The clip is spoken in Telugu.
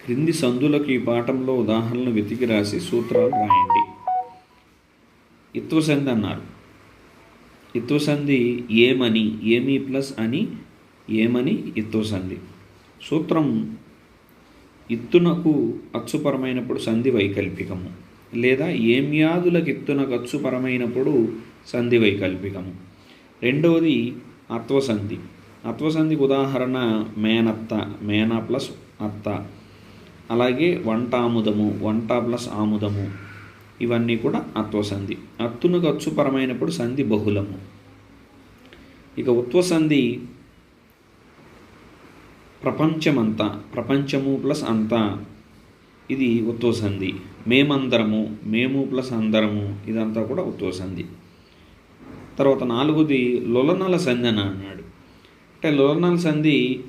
క్రింది సందులకు ఈ పాఠంలో ఉదాహరణలు వెతికి రాసి సూత్రాలు రాయండి. ఇత్వసంధి అన్నారు. ఇత్వసంధి ఏమని, ఏమి ప్లస్ అని, ఏమని ఇత్వసంధి. సూత్రం ఇత్తునకు అచ్చుపరమైనప్పుడు సంధి వైకల్పికము, లేదా ఏమ్యాదులకు ఇత్తునకు అచ్చుపరమైనప్పుడు సంధి వైకల్పికము. రెండవది అత్వసంధి. అత్వసంధికి ఉదాహరణ మేనత్త, మేన ప్లస్ అత్త. అలాగే వంటాముదము, వంట ప్లస్ ఆముదము. ఇవన్నీ కూడా అత్వసంధి. అత్తునకు అచ్చుపరమైనప్పుడు సంధి బహుళము. ఇక ఉత్వసంధి ప్రపంచమంతా, ప్రపంచము ప్లస్ అంతా, ఇది ఉత్వసంధి. మేమందరము, మేము ప్లస్ అందరము, ఇదంతా కూడా ఉత్వసంధి. తర్వాత నాలుగోది లొలనల సంధి అని అన్నాడు. అంటే లొలనల సంధి